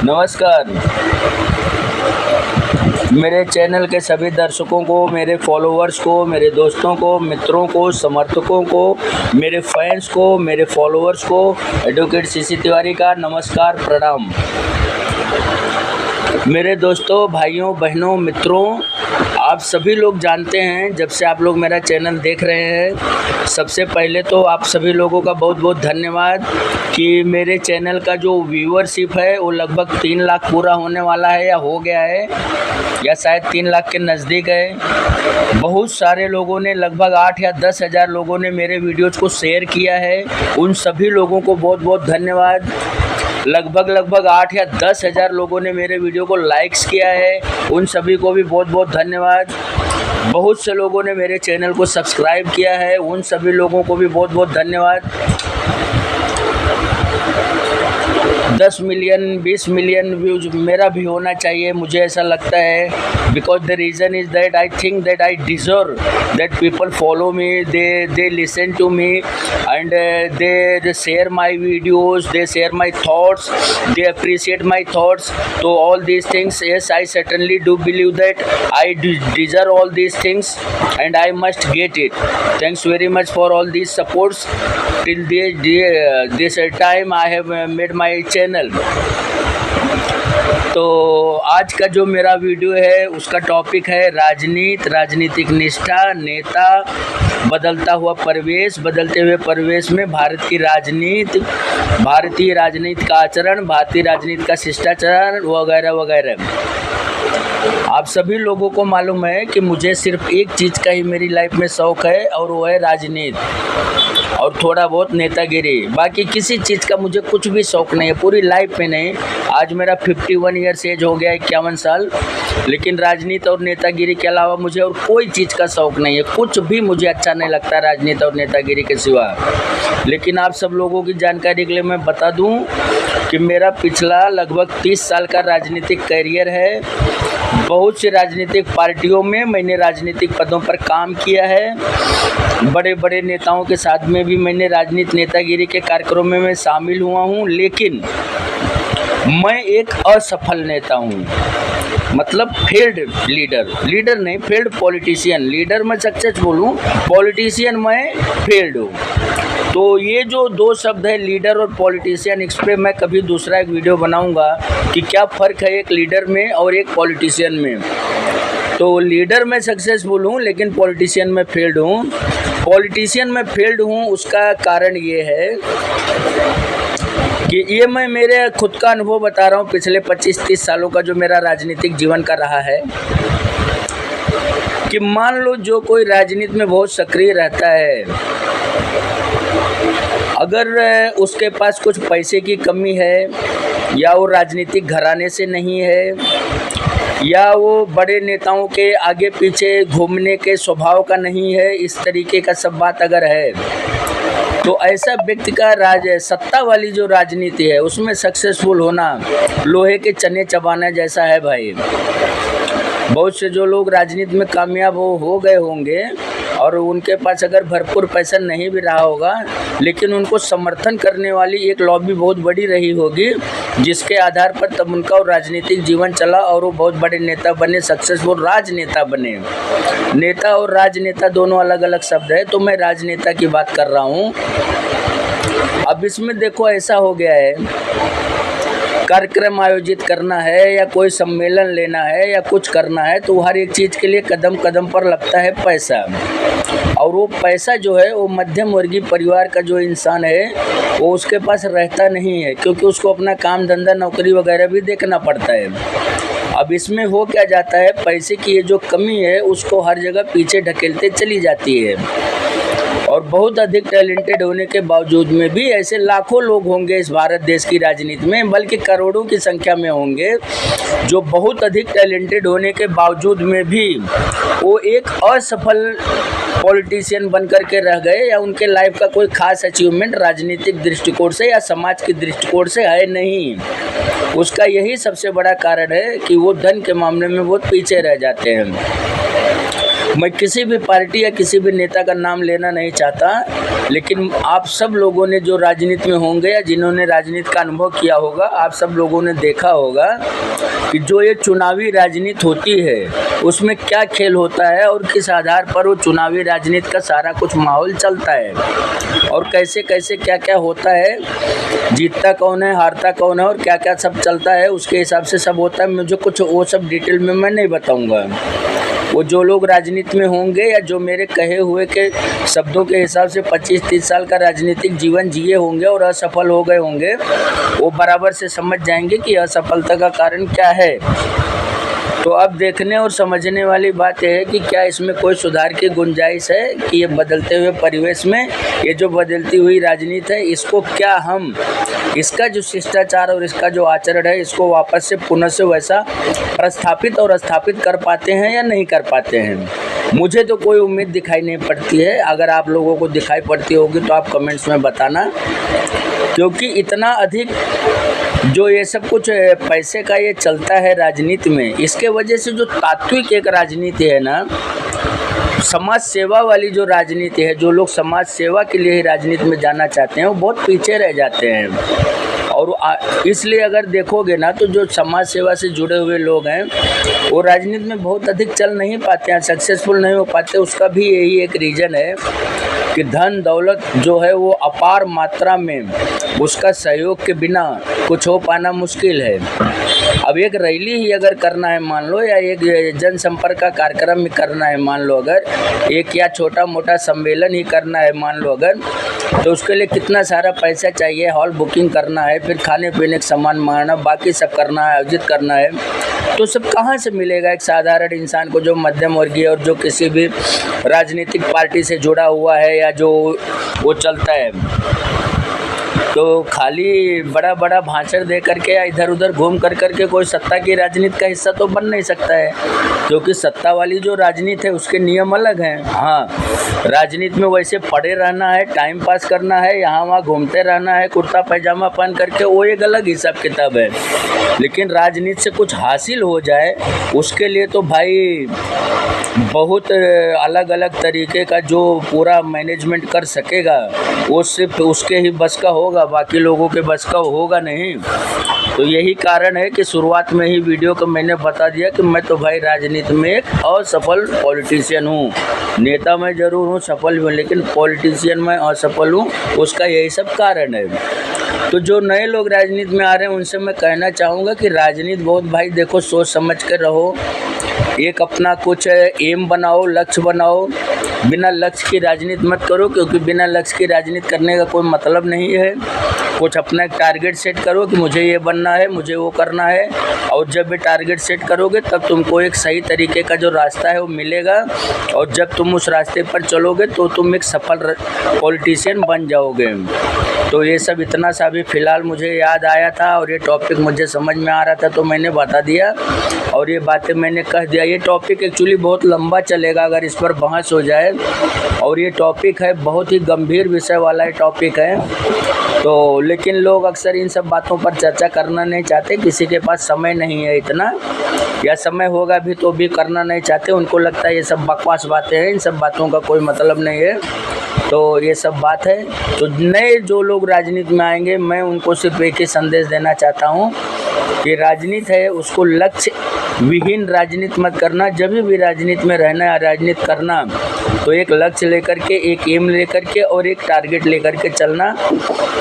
नमस्कार। मेरे चैनल के सभी दर्शकों को, मेरे फॉलोअर्स को, मेरे दोस्तों को, मित्रों को, समर्थकों को, मेरे फैंस को, मेरे फॉलोअर्स को एडवोकेट सीसी तिवारी का नमस्कार, प्रणाम। मेरे दोस्तों, भाइयों, बहनों, मित्रों, आप सभी लोग जानते हैं, जब से आप लोग मेरा चैनल देख रहे हैं, सबसे पहले तो आप सभी लोगों का बहुत बहुत धन्यवाद कि मेरे चैनल का जो व्यूअरशिप है वो लगभग 3 लाख पूरा होने वाला है या हो गया है, या शायद 3 लाख के नज़दीक है। बहुत सारे लोगों ने, लगभग 8 या 10 हज़ार लोगों ने मेरे वीडियोज़ को शेयर किया है। उन सभी लोगों को बहुत बहुत धन्यवाद। लगभग 8 या 10 हज़ार लोगों ने मेरे वीडियो को लाइक्स किया है, उन सभी को भी बहुत बहुत धन्यवाद। बहुत से लोगों ने मेरे चैनल को सब्सक्राइब किया है, उन सभी लोगों को भी बहुत बहुत धन्यवाद। 10 मिलियन 20 मिलियन व्यूज मेरा भी होना चाहिए, मुझे ऐसा लगता है। Because the reason is that I think that I deserve that people follow me, they listen to me and they share my videos, they share my thoughts, they appreciate my thoughts. So all these things, yes, I certainly do believe that I deserve all these things and I must get it. Thanks very much for all these supports till this time I have made my channel. तो आज का जो मेरा video है उसका topic है राजनीतिक निष्ठा, नेता, बदलता हुआ परिवेश, बदलते हुए परिवेश में भारत की राजनीति, भारतीय राजनीति का आचरण, भारतीय राजनीति का शिष्टाचार वगैरह वगैरह। आप सभी लोगों को मालूम है कि मुझे सिर्फ एक चीज़ का ही मेरी लाइफ में शौक़ है और वो है राजनीति और थोड़ा बहुत नेतागिरी। बाकी किसी चीज़ का मुझे कुछ भी शौक़ नहीं है, पूरी लाइफ में नहीं। आज मेरा 51 ईयर्स एज हो गया, 51 साल, लेकिन राजनीति और नेतागिरी के अलावा मुझे और कोई चीज़ का शौक़ नहीं है। कुछ भी मुझे अच्छा नहीं लगता राजनीति और नेतागिरी के सिवा। लेकिन आप सब लोगों की जानकारी के लिए मैं बता दूं कि मेरा पिछला लगभग 30 साल का राजनीतिक करियर है। बहुत सी राजनीतिक पार्टियों में मैंने राजनीतिक पदों पर काम किया है। बड़े बड़े नेताओं के साथ में भी मैंने राजनीतिक नेतागिरी के कार्यक्रमों में शामिल हुआ हूँ, लेकिन मैं एक असफल नेता हूँ। मतलब फेल्ड लीडर नहीं, फेल्ड पॉलिटिशियन। लीडर मैं सक्सेस बोलूँ, पॉलिटिशियन मैं फेल्ड हूँ। तो ये जो दो शब्द है, लीडर और पॉलिटिशियन, इस पर मैं कभी दूसरा एक वीडियो बनाऊंगा कि क्या फ़र्क है एक लीडर में और एक पॉलिटिशियन में। तो लीडर में सक्सेसफुल हूँ लेकिन पॉलिटिशियन में फेल्ड हूँ। पॉलिटिशियन में फेल्ड हूँ, उसका कारण ये है कि ये मैं मेरे खुद का अनुभव बता रहा हूँ। पिछले 25-30 सालों का जो मेरा राजनीतिक जीवन का रहा है, कि मान लो जो कोई राजनीति में बहुत सक्रिय रहता है, अगर उसके पास कुछ पैसे की कमी है, या वो राजनीतिक घराने से नहीं है, या वो बड़े नेताओं के आगे पीछे घूमने के स्वभाव का नहीं है, इस तरीके का सब बात अगर है, तो ऐसा व्यक्ति का सत्ता वाली जो राजनीति है उसमें सक्सेसफुल होना लोहे के चने चबाना जैसा है भाई। बहुत से जो लोग राजनीति में कामयाब हो गए होंगे और उनके पास अगर भरपूर पैसा नहीं भी रहा होगा, लेकिन उनको समर्थन करने वाली एक लॉबी बहुत बड़ी रही होगी, जिसके आधार पर तब उनका और राजनीतिक जीवन चला और वो बहुत बड़े नेता बने, सक्सेसफुल राजनेता बने। नेता और राजनेता दोनों अलग अलग शब्द है, तो मैं राजनेता की बात कर रहा हूँ। अब इसमें देखो, ऐसा हो गया है, कार्यक्रम आयोजित करना है या कोई सम्मेलन लेना है या कुछ करना है, तो हर एक चीज़ के लिए कदम कदम पर लगता है पैसा। और वो पैसा जो है वो मध्यम वर्गीय परिवार का जो इंसान है वो उसके पास रहता नहीं है, क्योंकि उसको अपना काम धंधा नौकरी वगैरह भी देखना पड़ता है। अब इसमें हो क्या जाता है, पैसे की ये जो कमी है उसको हर जगह पीछे ढकेलते चली जाती है। और बहुत अधिक टैलेंटेड होने के बावजूद में भी ऐसे लाखों लोग होंगे इस भारत देश की राजनीति में, बल्कि करोड़ों की संख्या में होंगे, जो बहुत अधिक टैलेंटेड होने के बावजूद में भी वो एक असफल पॉलिटिशियन बन कर के रह गए, या उनके लाइफ का कोई खास अचीवमेंट राजनीतिक दृष्टिकोण से या समाज के दृष्टिकोण से है नहीं। उसका यही सबसे बड़ा कारण है कि वो धन के मामले में बहुत पीछे रह जाते हैं। मैं किसी भी पार्टी या किसी भी नेता का नाम लेना नहीं चाहता, लेकिन आप सब लोगों ने जो राजनीति में होंगे या जिन्होंने राजनीति का अनुभव किया होगा, आप सब लोगों ने देखा होगा कि जो ये चुनावी राजनीति होती है उसमें क्या खेल होता है और किस आधार पर वो चुनावी राजनीति का सारा कुछ माहौल चलता है और कैसे कैसे क्या क्या होता है, जीतता कौन है, हारता कौन है और क्या क्या सब चलता है, उसके हिसाब से सब होता है। मुझे कुछ वो सब डिटेल में मैं नहीं बताऊंगा। वो जो लोग राजनीति में होंगे या जो मेरे कहे हुए के शब्दों के हिसाब से 25-30 साल का राजनीतिक जीवन जिए होंगे और असफल हो गए होंगे, वो बराबर से समझ जाएंगे कि असफलता का कारण क्या है। तो अब देखने और समझने वाली बात यह है कि क्या इसमें कोई सुधार की गुंजाइश है कि ये बदलते हुए परिवेश में ये जो बदलती हुई राजनीति है, इसको क्या हम इसका जो शिष्टाचार और इसका जो आचरण है, इसको वापस से पुनः से वैसा प्रस्थापित और स्थापित कर पाते हैं या नहीं कर पाते हैं। मुझे तो कोई उम्मीद दिखाई नहीं पड़ती है। अगर आप लोगों को दिखाई पड़ती होगी तो आप कमेंट्स में बताना, क्योंकि इतना अधिक जो ये सब कुछ पैसे का ये चलता है राजनीति में, इसके वजह से जो तात्विक एक राजनीति है ना, समाज सेवा वाली जो राजनीति है, जो लोग समाज सेवा के लिए ही राजनीति में जाना चाहते हैं, वो बहुत पीछे रह जाते हैं। और इसलिए अगर देखोगे ना तो जो समाज सेवा से जुड़े हुए लोग हैं वो राजनीति में बहुत अधिक चल नहीं पाते हैं, सक्सेसफुल नहीं हो पाते। उसका भी यही एक रीज़न है कि धन दौलत जो है वो अपार मात्रा में, उसका सहयोग के बिना कुछ हो पाना मुश्किल है। अब एक रैली ही अगर करना है मान लो, या एक जनसंपर्क का कार्यक्रम ही करना है मान लो, अगर एक या छोटा मोटा सम्मेलन ही करना है मान लो अगर, तो उसके लिए कितना सारा पैसा चाहिए, हॉल बुकिंग करना है, फिर खाने पीने का सामान मांगना, बाकी सब करना है, आयोजित करना है, तो सब कहाँ से मिलेगा एक साधारण इंसान को जो मध्यम वर्गीय और जो किसी भी राजनीतिक पार्टी से जुड़ा हुआ है या जो वो चलता है। तो खाली बड़ा बड़ा भाषण दे करके या इधर उधर घूम कर के कोई सत्ता की राजनीति का हिस्सा तो बन नहीं सकता है, क्योंकि सत्ता वाली जो राजनीति है उसके नियम अलग हैं। हाँ, राजनीति में वैसे पड़े रहना है, टाइम पास करना है, यहाँ वहाँ घूमते रहना है कुर्ता पैजामा पहन करके, वो एक अलग हिसाब किताब है। लेकिन राजनीति से कुछ हासिल हो जाए उसके लिए तो भाई बहुत अलग अलग तरीके का जो पूरा मैनेजमेंट कर सकेगा वो सिर्फ उसके ही बस का होगा, बाकी लोगों के बस का होगा नहीं। तो यही कारण है कि शुरुआत में ही वीडियो को मैंने बता दिया कि मैं तो भाई राजनीति में एक असफल पॉलिटिशियन हूँ। नेता मैं ज़रूर हूँ, सफल हूँ, लेकिन पॉलिटिशियन मैं असफल हूँ। उसका यही सब कारण है। तो जो नए लोग राजनीति में आ रहे हैं उनसे मैं कहना चाहूँगा कि राजनीति बहुत भाई देखो सोच समझ कर रहो, एक अपना कुछ एम बनाओ, लक्ष्य बनाओ। बिना लक्ष्य की राजनीति मत करो, क्योंकि बिना लक्ष्य की राजनीति करने का कोई मतलब नहीं है। कुछ अपना एक टारगेट सेट करो कि मुझे ये बनना है, मुझे वो करना है, और जब भी टारगेट सेट करोगे तब तुमको एक सही तरीके का जो रास्ता है वो मिलेगा, और जब तुम उस रास्ते पर चलोगे तो तुम एक सफल पॉलिटिशियन बन जाओगे। तो ये सब इतना सा भी फ़िलहाल मुझे याद आया था और ये टॉपिक मुझे समझ में आ रहा था तो मैंने बता दिया और ये बातें मैंने कह दिया। ये टॉपिक एक्चुअली बहुत लंबा चलेगा अगर इस पर बहस हो जाए, और ये टॉपिक है बहुत ही गंभीर विषय वाला टॉपिक है। तो लेकिन लोग अक्सर इन सब बातों पर चर्चा करना नहीं चाहते, किसी के पास समय नहीं है इतना, या समय होगा भी तो भी करना नहीं चाहते। उनको लगता है ये सब बकवास बातें हैं, इन सब बातों का कोई मतलब नहीं है। तो ये सब बात है। तो नए जो लोग राजनीति में आएंगे मैं उनको सिर्फ एक ही संदेश देना चाहता हूँ कि राजनीति है उसको लक्ष्य विहीन राजनीति मत करना। जब भी राजनीति में रहना है, राजनीति करना, तो एक लक्ष्य लेकर के, एक एम लेकर के और एक टारगेट लेकर के चलना,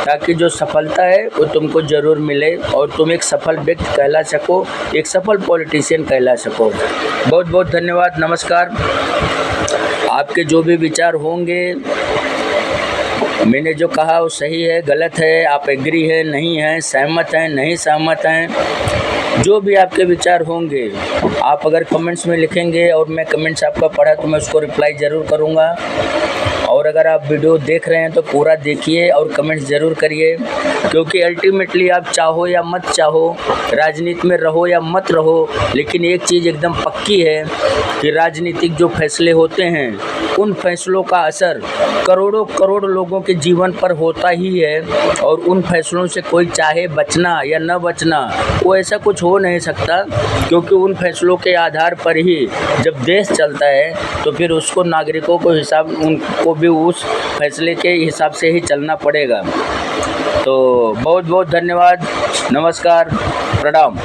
ताकि जो सफलता है वो तुमको ज़रूर मिले और तुम एक सफल व्यक्ति कहला सको, एक सफल पॉलिटिशियन कहला सको। बहुत बहुत धन्यवाद, नमस्कार। आपके जो भी विचार होंगे, मैंने जो कहा वो सही है, गलत है, आप एग्री है, नहीं है, सहमत हैं, नहीं सहमत हैं, जो भी आपके विचार होंगे आप अगर कमेंट्स में लिखेंगे और मैं कमेंट्स आपका पढ़ा तो मैं उसको रिप्लाई ज़रूर करूँगा। और अगर आप वीडियो देख रहे हैं तो पूरा देखिए और कमेंट्स ज़रूर करिए, क्योंकि अल्टीमेटली आप चाहो या मत चाहो, राजनीति में रहो या मत रहो, लेकिन एक चीज़ एकदम पक्की है कि राजनीतिक जो फैसले होते हैं उन फैसलों का असर करोड़ों करोड़ लोगों के जीवन पर होता ही है। और उन फैसलों से कोई चाहे बचना या न बचना, वो ऐसा कुछ हो नहीं सकता, क्योंकि उन फैसलों के आधार पर ही जब देश चलता है तो फिर उसको नागरिकों को उनको भी उस फैसले के हिसाब से ही चलना पड़ेगा। तो बहुत बहुत धन्यवाद, नमस्कार, प्रणाम।